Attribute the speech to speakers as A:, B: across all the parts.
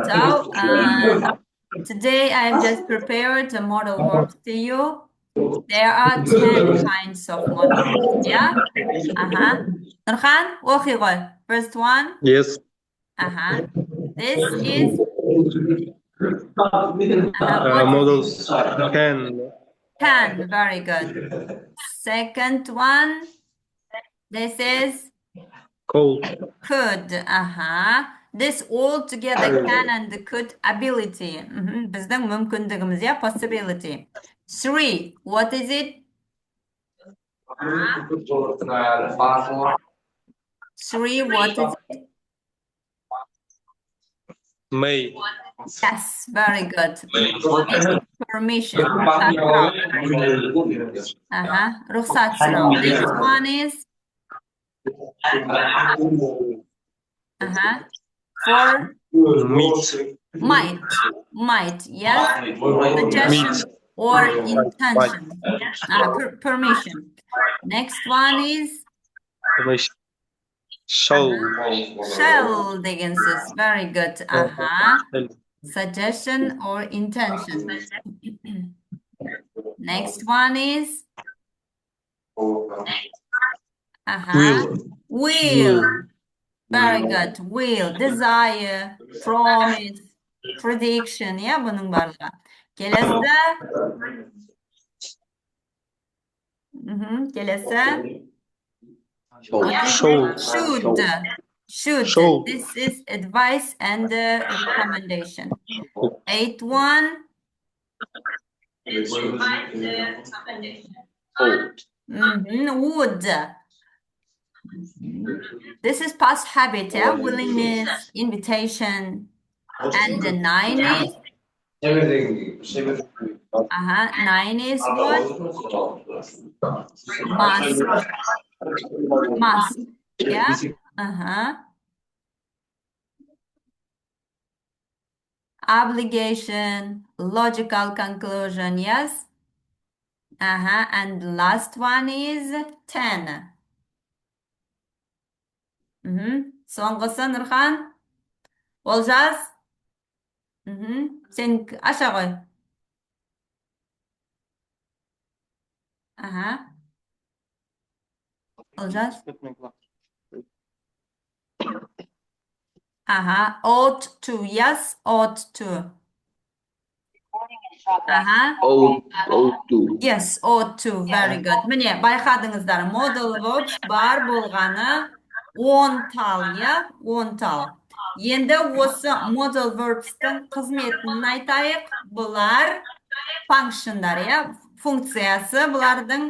A: So, today I've just prepared the model verbs to you. There are 10 kinds of model verbs, yeah? Nurhan, оқи ғой. First one.
B: Yes.
A: This is
B: Models can.
A: can. Very good. Second one. This is
B: Cold.
A: could. This all together can and could ability. Біздің мүмкіндігіміз, yeah? Possibility. 3. What is it? 3. What is it?
B: May.
A: Yes, very good. Permission. رخصت سراو. Next one is for might, yes, suggestion or intention. Permission. Next one is
B: Shall.
A: Shall degensiz. Very good. Suggestion or intention. Next one is will. Very good. Will, desire, promise, prediction. Ya bunun bарлығы. Келесі. Келесі. Should. This is advice and recommendation. 8 one. Would. This is past habit, yeah? Willingness, invitation. And the 9 is? 9 is what? Must. Yeah? Obligation, logical conclusion, yes? And the last one is 10. Соңғысы, Нұрхан? Олжас? Сен аша ғой. Олжас? Ought to, yes, ought to.
C: Ought to.
A: Yes, ought to, very good. Міне, байқадыңыздар, modal verbs бар болғаны 10 тал, я? 10 тал. Енді осы modal verbs'тің қызметін айтайық. Бұлар function'дар, я? Функциясы бұлардың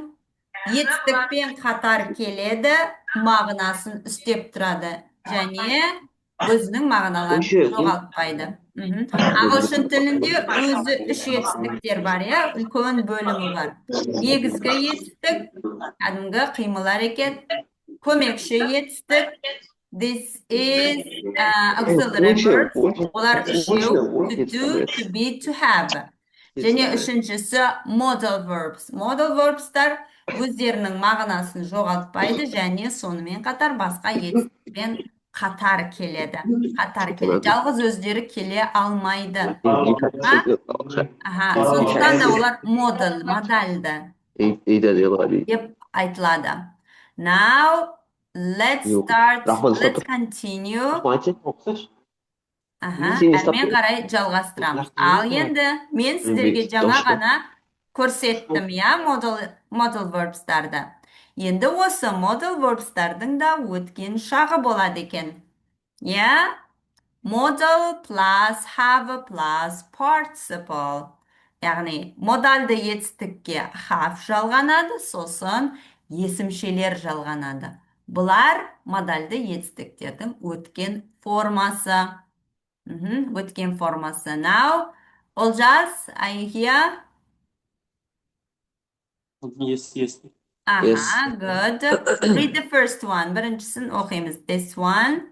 A: етістікпен қатар келеді, мағынасын үстеп тұрады. Және өзінің мағыналарын жоғалтпайды. Ағылшын тілінде өзі 3 етістіктер бар, я? Үлкен бөлімі бар. Негізгі етістік, кәдімгі қимыл әрекет, көмекші етістік. This is auxiliary verbs. Олар үшеу, to do, to be, to have. Және үшіншісі modal verbs. Modal verbs'тар өздерінің мағынасын жоғалтпайды және сонымен қатар басқа етістікпен қатар келеді. Жалғыз өздері келе алмайды. Сондықтан да олар модальды деп айтылады. Now, let's continue. Әрмен қарай жалғастырамыз. Ал енді мен сіздерге жаңа ғана көрсеттім, я, modal verbs'тарды. Енді осы modal verbs'тардың да өткен шағы болады екен. Я? Modal plus have plus participle. Яғни, модальды етістікке have жалғанады, сосын есімшелер жалғанады. Бұлар модальды етістіктердің өткен формасы. Өткен формасы. Now, Oljas, are you here?
B: Yes.
A: Good. Read the first one. Біріншісін оқимыз. This one.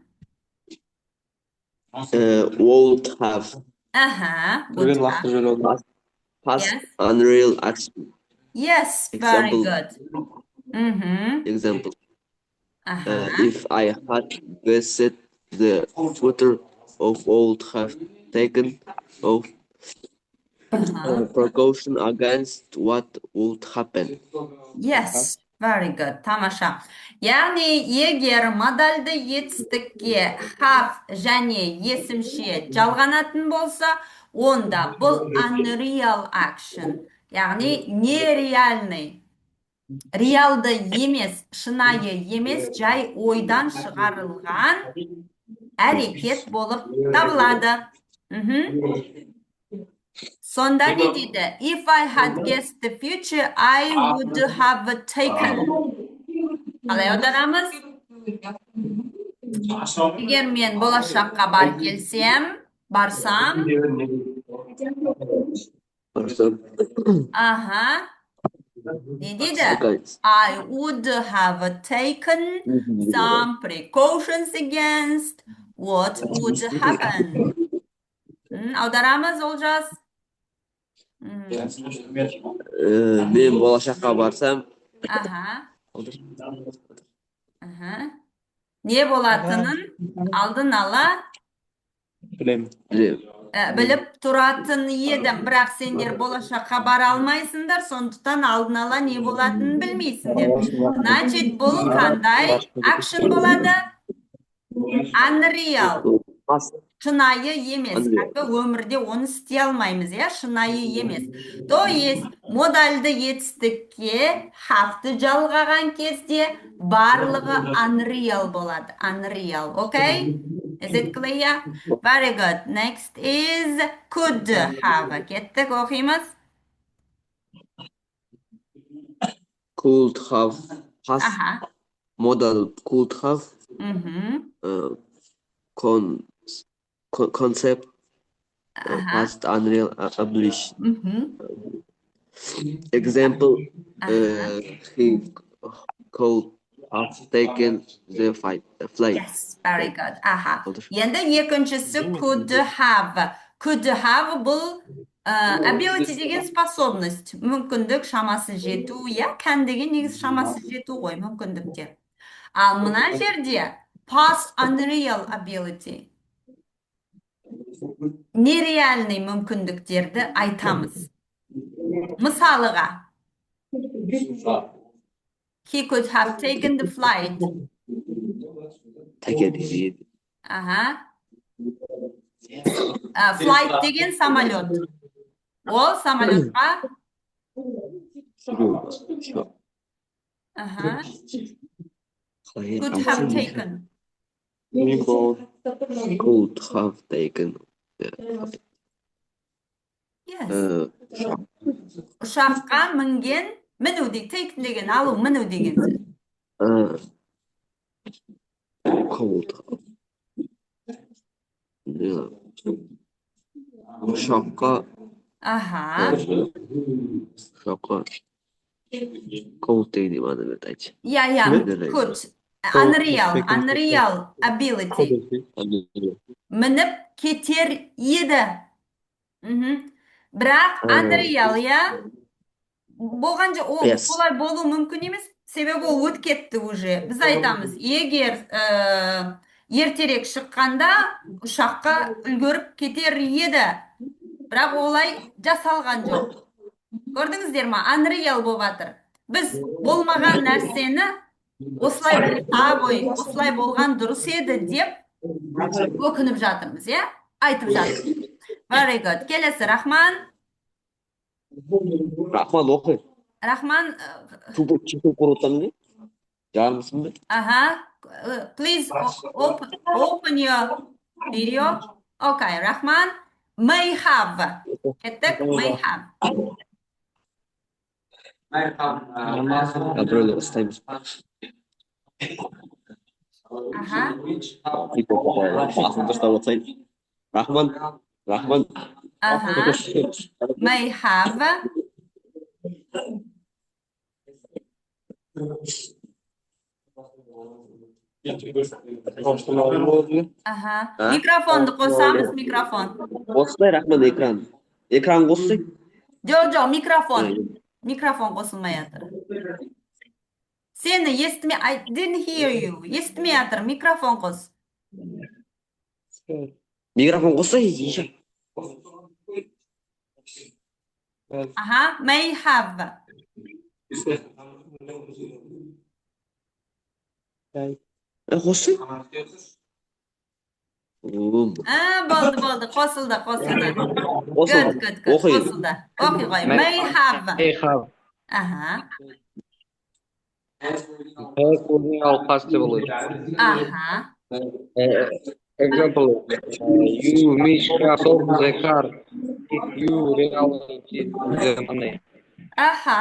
C: Would have.
A: Would have.
C: Past unreal action.
A: Yes, very good.
C: Example. If I had visited the tutor of would have taken of precaution against what would happen.
A: Yes, very good. Tamam. Yani eğer modalda yetістікке have және есімше жалғанатын болса, onda бұл unreal action. Yani нереальный. Реалды емес, шынайы емес, жай ойдан шығарылған әрекет болып табылады. Sonda ne dedi? If I had guessed the future, I would have taken. Қалай аударамыз? Егер мен болашаққа барсам, не дейді? I would have taken some precautions against what would happen. Аударамыз, Олжас?
C: Men болашаққа барсам,
A: не болатынын алдын ала біліп тұратын едім, бірақ сендер болашаққа бара алмайсыңдар, сондықтан алдын ала не болатынын білмейсіңдер. Значит, бұл қандай action болады? Unreal. Шынайы емес. Өмірде оны істей алмаймыз, шынайы емес. То есть, модальды етістікке have-ті жалғаған кезде барлығы unreal болады. Unreal, okay? Is it clear? Very good. Next is could have. Кеттік, оқимыз.
C: Could have, past modal could have, concept, past unreal abolition. Example, he could have taken the flight.
A: Yes, very good. Енді екіншісі could have. Could have бұл ability деген способность, мүмкіндік, шамасы жету, can деген негіз шамасы жету ғой, мүмкіндіктер. Ал мына жерде past unreal ability. Нереальный мүмкіндіктерді айтамыз. Мысалыға. He could have taken the flight. Flight деген самолет. Ол самолетқа could have taken.
C: Could have taken.
A: Yes. Ұшаққа мінген, міну деген, taken деген, алу, міну деген сөз.
C: Could have. Ұшаққа. Ұшаққа. Could деген маны берді айтшы.
A: Could. Unreal ability. Мініп кетер еді. Бірақ unreal, болған же олай болу мүмкін емес, себебі ол өтіп кетті уже. Біз айтамыз, егер ертерек шыққанда ұшаққа үлгеріп кетер еді, бірақ олай жасалған жоқ. Көрдіңіздер ма? Unreal болып жатыр. Біз болмаған нәрсені осылай болған дұрыс еді деп өкініп жатырмыз, айтып жатырмыз. Very good. Келесі, Рахман.
C: Рахман оқы.
A: Рахман.
C: Чүпіп құрылтам не? Жармысың бе?
A: Please open your video. Okay, Рахман. May have. Кеттік, may have.
C: Контрольді ұстаймыз. Басын дұрыстап отсайын. Рахман.
A: May have. Микрофонды қосамыз, микрофон.
C: Қосылай, Рахман, экран. Экран қосылай.
A: Жоқ, микрофон. Микрофон қосылмай жатыр. Сені естіме, I didn't hear you. Естіме жатыр, микрофон қос.
C: Mikrofon qo'ysa, yeyishim.
A: Aha, may have.
C: Qo'ysin.
A: Bo'ldi. Qo'shildi.
C: Qo'ysin.
A: Good.
C: O'qiy.
A: Qo'shildi. O'qiy qo'y. May have.
D: May have.
A: Aha.
D: Have original possibly.
A: Aha.
D: Example, you miss have sold the car if you really need the money.
A: Aha.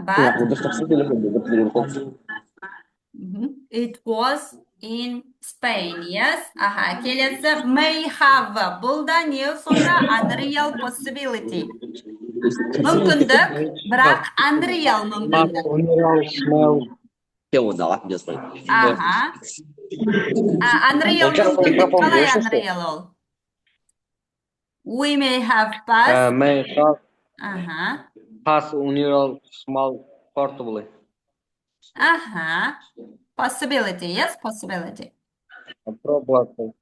A: But it was in Spain. Yes. Aha. Kelesi may have. Bulda ne sonra unreal possibility. Mümkündük. Bırak unreal
D: Not
A: mümkündük.
D: original smell.
C: Kim onda laf yazmayın.
A: Aha. Unreal mümkündük. Kalay unreal ol. We may have passed.
D: May have
A: Aha.
D: pass original small portably.
A: Aha. Possibility. Yes, possibility.
D: Probably.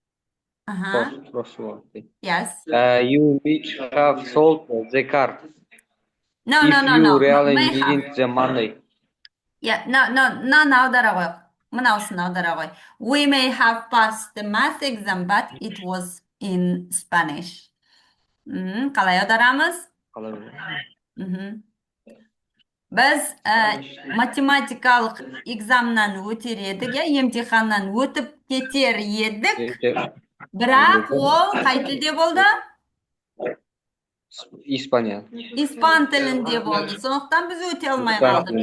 A: Aha.
D: Possibility.
A: Yes.
D: You each have sold the car
A: No.
D: if you really
A: May have.
D: needed the money.
A: Yeah, no, дорогой. Мынаусын дорогой. We may have passed the math exam, but it was in Spanish. Қалай аударамыз? Біз математикалық экзамнан өтер едік, емтиханнан өтіп кетер едік, бірақ ол қай тілде болды?
D: Испания.
A: Испан тілінде болды. Сондықтан біз өте алмай қалдық.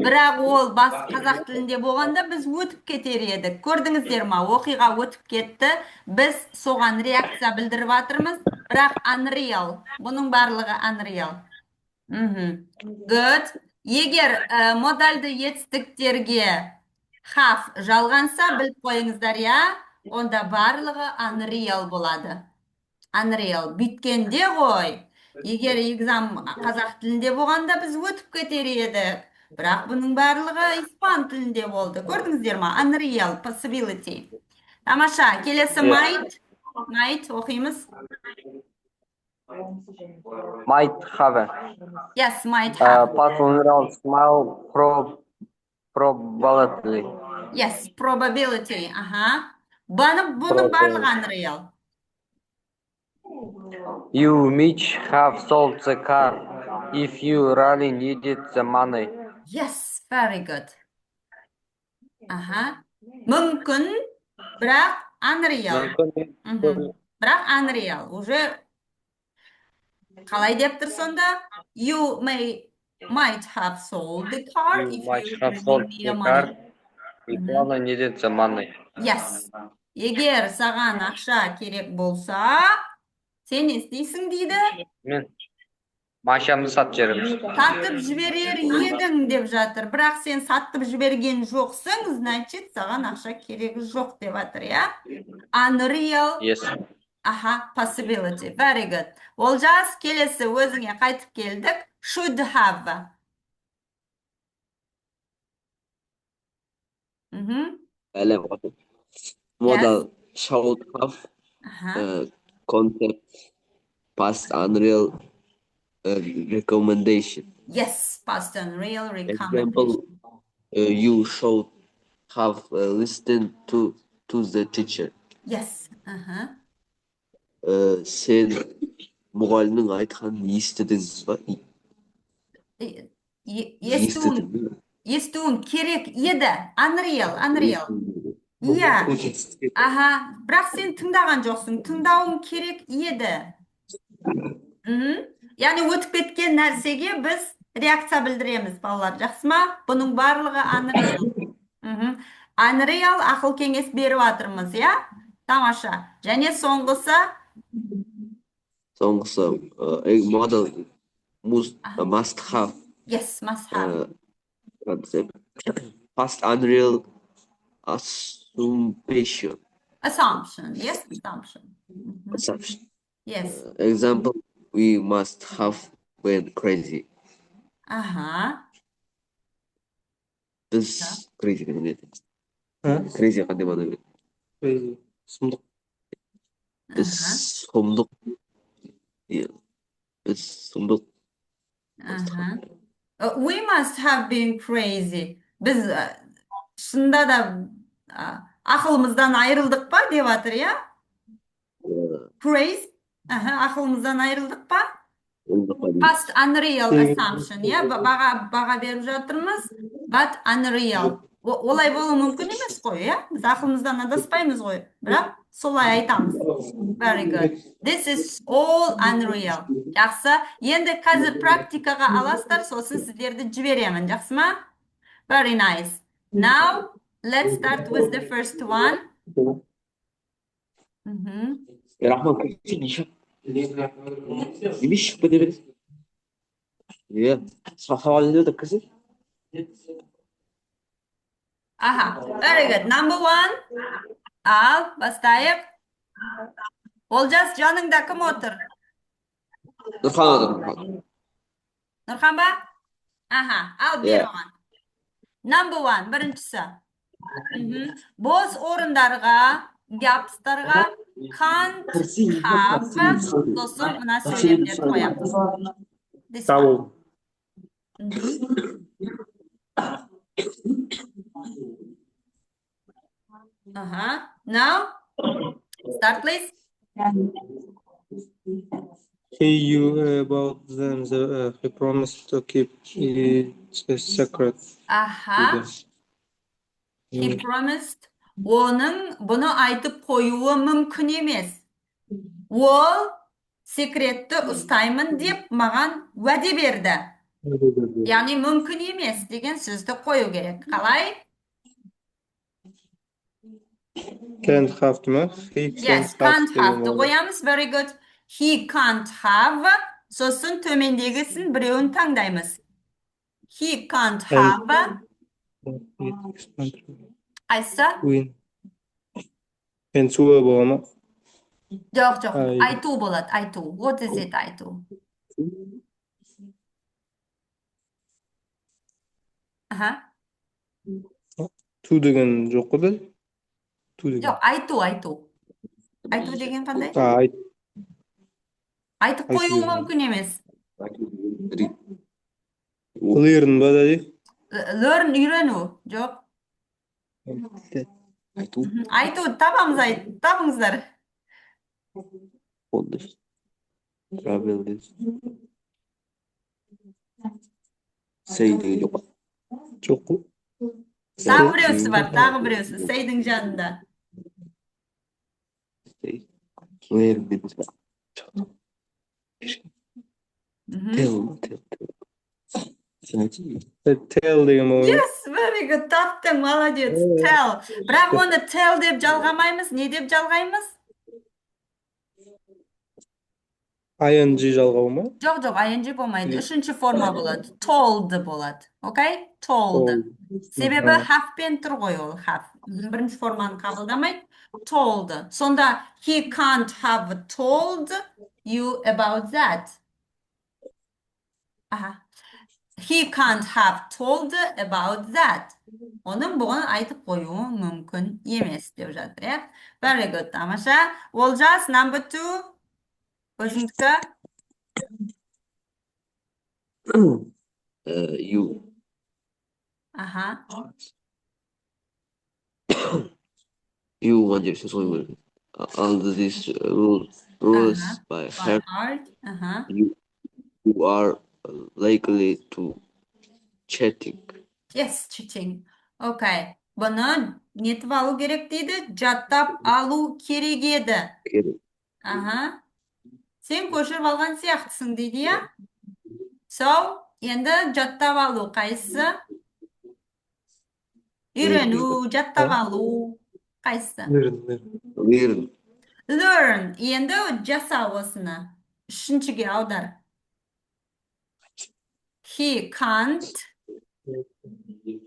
A: Бірақ ол қазақ тілінде болғанда біз өтіп кетер едік. Көрдіңіздер ма? Оқиға өтіп кетті. Біз соған реакция білдіріп жатырмыз. Бірақ unreal. Бұның барлығы unreal. Good. Егер модальды етістіктерге have жалғанса, біліп қойыңыздар, я, онда барлығы unreal болады. Unreal. Бүйткенде ғой. Егер экзам қазақ тілінде болғанда біз өтіп кетер едік. Бірақ бұның барлығы испан тілінде болды. Көрдіңіздер ма? Unreal possibility. Тамаша, келесі might оқимыз.
D: Might have.
A: Yes, might have.
D: Pass original small probability.
A: Yes, probability. Aha. Бұның барлығы unreal.
D: You might have sold the car if you really needed the money.
A: Yes, very good. Aha. Мүмкін, бірақ unreal. Бірақ unreal. Уже қалай деп тұр сонда? You might have sold the car if you really need money.
D: If you really needed the money.
A: Yes. Егер саған ақша керек болса, сен не істейсің дейді?
D: Мен машинамды сатып жіберемін.
A: Сатып жіберер едің деп жатыр. Бірақ сен сатып жіберген жоқсың, значит, саған ақша керегі жоқ деп жатыр, я? Unreal.
D: Yes.
A: Aha, possibility. Very good. Олжас, келесі өзіңе қайтып келдік. Should have.
C: Modal should have concept past unreal recommendation.
A: Yes, past unreal recommendation.
C: Example, you should have listened to the teacher.
A: Yes.
C: Sen мұғалімнің айтқанын естідіңіз ба?
A: Естуің керек еді. Unreal. Иә. Аха, бірақ сен тыңдаған жоқсың. Тыңдауың керек еді. Яғни өтіп кеткен нәрсеге біз реакция білдіреміз, балалар. Жақсы ма? Бұның барлығы unreal. Unreal ақыл кеңес беріп жатырмыз, иә? Тамаша. Және соңғысы
C: model must have.
A: Yes, must have.
C: Concept past unreal assumption.
A: Yes, assumption. Yes.
C: Example, we must have been crazy. This crazy. Crazy қандай мағына береді?
B: сұмдық.
C: Biz сұмдық. Yeah, biz сұмдық.
A: Aha. We must have been crazy. Biz şunda da akılımızdan ayrıldık pa деп atыр ya. Crazy. Aha, akılımızdan ayrıldık pa. Past unreal assumption ya. Baga berip жатырмыз. But unreal. Olay болуы мүмкін емес қой, ya. Biz akılımızdan adaспаймыз ғой. Бірақ солай айтамыз. Very good. This is all unreal. Жақсы. Енді қазір практикаға аласыздар, сосын сіздерді жіберемін. Жақсы ма? Very nice. Now, let's start with the first one.
C: Rahman kızı ne şap? Ne şap bu devir? Ya, sahal ediyor kızı.
A: Aha, very good. Number one. Al, бастайық. Олжас, жаныңда кім отыр?
C: Nurhan adam.
A: Нұрхан ба? Aha, al бер
C: Yeah.
A: оған. Number one, біріншісі. Бос орындарға, гапстарға can't have сосын мына сөйлемдерді қоямыз. This one.
B: Тау.
A: Now, start please.
B: He knew about them. He promised to keep it a secret.
A: Aha. He promised. Оның бұны айтып қоюы мүмкін емес. Ол секретті ұстаймын деп маған уәде берді. Яғни мүмкін емес деген сөзді қою керек. Қалай?
B: Can't have ма? He
A: Yes, can't have. Қоямыз. Very good. He can't have. Сосын төмендегісін біреуін таңдаймыз. He can't have. Айса?
B: Пенсуы бола ма?
A: Жоқ, айту болады, айту. What is it, айту? Аха.
B: Ту деген жоқ қой дәл? Ту деген.
A: Жоқ, айту. Айту деген қандай? Айтып қоюы мүмкін емес.
B: Learn ба дәді?
A: Learn, үйрену. Жоқ. Айту, табыңыздар.
C: Travel is. Say деген жоқ.
B: Жоқ қой.
A: Тағы біреусі бар, тағы біреусі. Sayдің жанында.
C: Learn is.
B: Tell деген ма?
A: Yes, very good. Таптың, молодец. Tell. Бірақ оны tell деп жалғамаймыз. Не деп жалғаймыз?
B: ING жалғау ма?
A: Жоқ, ING болмайды. Үшінші форма болады. Told болады. Окей? Told. Себебі have-пен тұр ғой ол, have. Бірінші форманы қабылдамайды. Told. Сонда he can't have told you about that. Аха. He can't have told about that. Оның бұған айтып қоюы мүмкін емес деп жатыр, иә? Very good, тамаша. Олжас, number two. Өзіңдікі?
C: You.
A: Аха.
C: You want your social under these rules by heart.
A: Аха.
C: You are likely to cheating.
A: Yes, cheating. Okay. Бұны нетіп алу керек дейді? Жаттап алу керек еді.
C: Керек.
A: Аха. Сен көшіріп алған сияқтысың дейді, я? So, енді жаттап алу қайсысы? Үйрену, жаттап алу қайсысы?
C: Learn.
A: Learn. Енді жаса осыны. Үшіншіге аудар. He can't.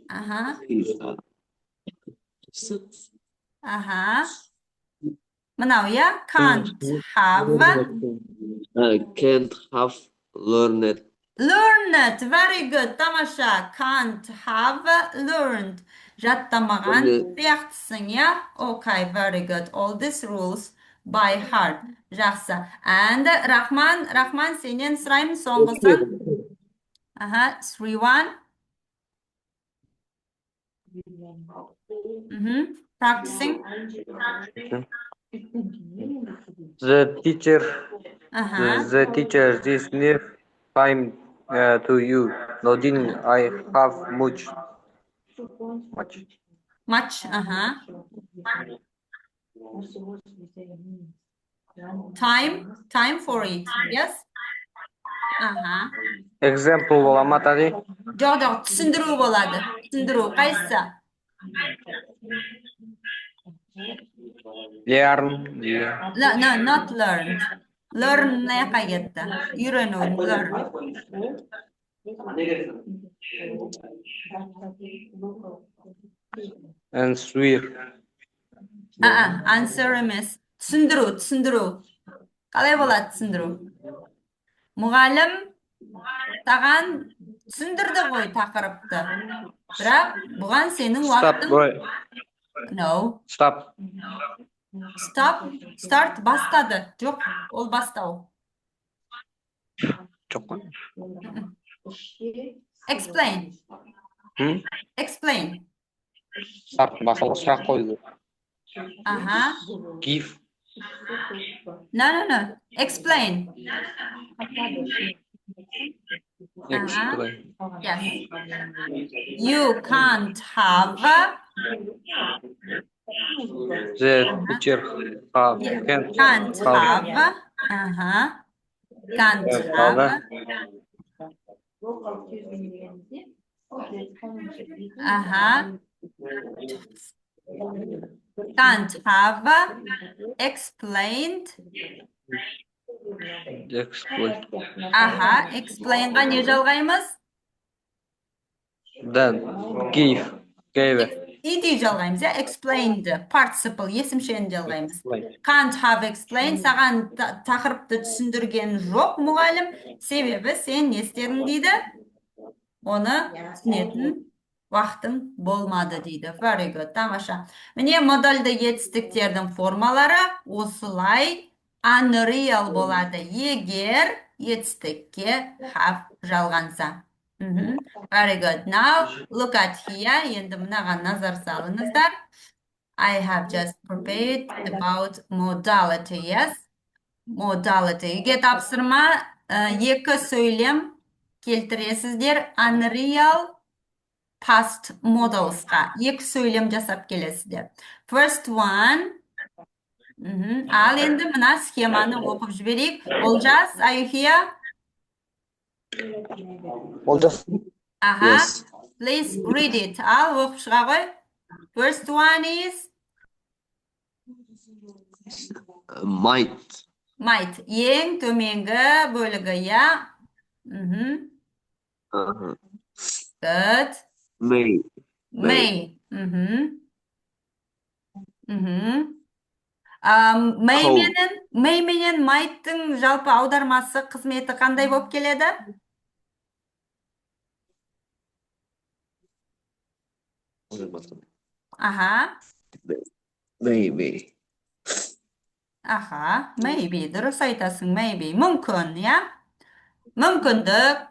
A: Аха. Аха. Мынау, я? Can't have.
C: Can't have learned.
A: Learned. Very good. Тамаша. Can't have learned. жаттамаған
C: Енді-
A: сияқтысың, иә? Okay, very good. All these rules by heart. Жақсы. And Рахман, сенен сұраймын соңғысын. Ага, 3-1. Practicing.
D: The teacher
A: Ага.
D: this near time to you. Nothing I have much.
A: Much. Ага. Time for it. Yes? Ага.
D: Example бола ма тағы?
A: Жоқ, түсіндіру болады. Түсіндіру. Қайсысы?
D: Learn.
A: No, not learned. Learn ne жаққа кетті? Үйрену, learn.
D: And swear.
A: Answer емес. Түсіндіру. Қалай болады түсіндіру? Мұғалім саған түсіндірді ғой тақырыпты. Бірақ бұған сенің
D: Stop,
A: уақытың...
D: boy.
A: No.
D: Stop.
A: Start бастады. Жоқ, ол бастау.
D: Жоқ қой.
A: Explain. Explain.
D: Start, басылы сұрақ қойды.
A: Ага.
D: Give.
A: No. Explain.
D: Explain.
A: Yes. You can't have...
D: The teacher can't
A: Can't have. Can't have. Can't have explained.
D: Explain.
A: Explainға не жалғаймыз?
D: Then give. Gave.
A: Иди жалғаймыз, explained. Participle, есімшені жалғаймыз. Can't have explained. Саған тақырыпты түсіндірген жоқ мұғалім. Себебі сен не істедің дейді? Оны түсінетін уақытың болмады дейді. Very good, тамаша. Міне модальды етістіктердің формалары осылай unreal болады. Егер етістікке have жалғанса. Very good. Now, look at here. Енді мынаған назар салыңыздар. I have just prepared about modality, yes? Modality. Үйге тапсырма, екі сөйлем келтіресіздер. Unreal past modalsқа. Екі сөйлем жасап келесіздер. First one. Ал енді мына схеманы оқып жіберейік. Олжас, are you here?
D: Олжас.
C: Yes.
A: Please read it. Ал оқып шыға ғой. First one is
C: Might.
A: might. Ең төменгі бөлігі, я. Good.
C: May.
A: May. May менен might'тың жалпы аудармасы қызметі қандай болып келеді?
C: Maybe.
A: Maybe. Дұрыс айтасың, maybe. Мүмкін, я? Мүмкіндік,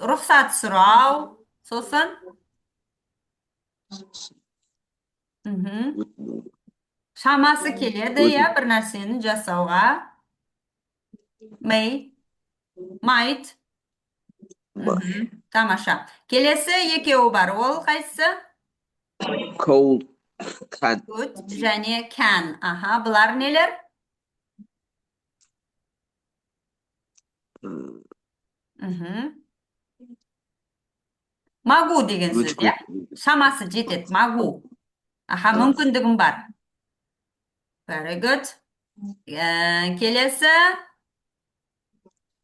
A: рұқсат сұрау, сосын? Шамасы келеді, я, бір нәрсені жасауға. May. Might. Тамаша. Келесі екеуі бар. Ол қайсы?
C: Cold. Can.
A: Could және can. Бұлар нелер? Магу деген сөз, я? Шамасы жетеді, магу. Мүмкіндігім бар. Very good. Келесі?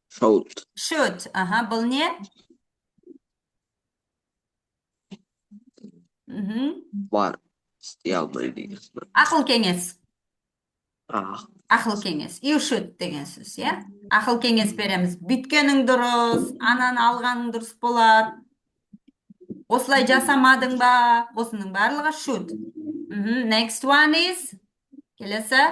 C: Should.
A: Should. Бұл не?
C: Бар. Істей алмайды.
A: Ақыл кеңес.
C: Ah.
A: Ақыл кеңес. You should деген сөз, я? Ақыл кеңес береміз. Бүткенің дұрыс, ананы алғаның дұрыс болады. Осылай жасамадың ба? Осының барлығы should. Next one is келесі.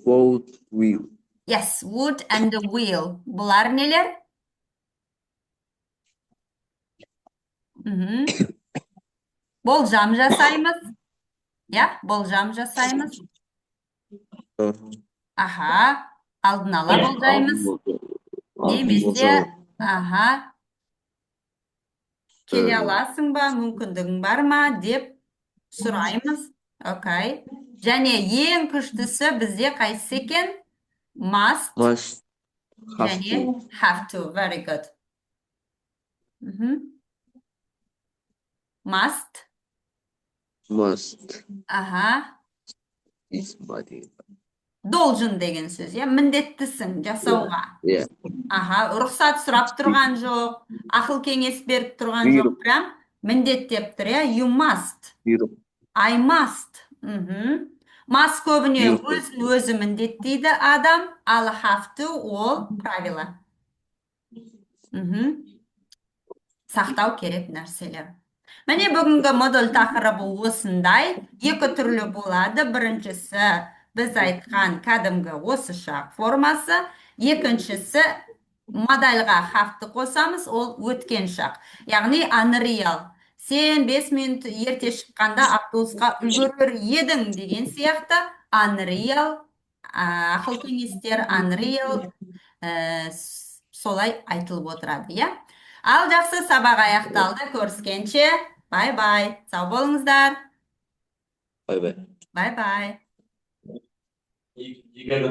C: Would, will.
A: Yes, would and will. Бұлар нелер? Болжам жасаймыз. Болжам жасаймыз. Аха, алдын ала болжаймыз. Немесе, келе аласың ба, мүмкіндігің бар ма деп сұраймыз. Окей. Және ең күштісі бізде қайсысы екен? Must
C: Must. Have
A: және
C: to.
A: have to. Very good. Must.
C: Must. Is body.
A: Должен деген сөз, міндеттісің жасауға.
C: Yeah.
A: Рұқсат сұрап тұрған жоқ, ақыл кеңес беріп тұрған жоқ, прям міндеттеп тұр, you must. I must. Must көбіне өзі міндеттейді адам, ал have to ол правила. Сақтау керек нәрселер. Міне бүгінгі модуль тақырыбы осындай, екі түрлі болады. Біріншісі біз айтқан кәдімгі осы шақ формасы, екіншісі модальға have-ті қосамыз, ол өткен шақ. Яғни unreal. Сен 5 минут ерте шыққанда автобусқа үлгерер едің деген сияқты unreal, ақыл кеңестер unreal солай айтылып отырады, Ал жақсы, сабақ аяқталды, көріскенше. Бай-бай. Сау болыңыздар.
C: Bye-bye.
A: Бай-бай.
E: You got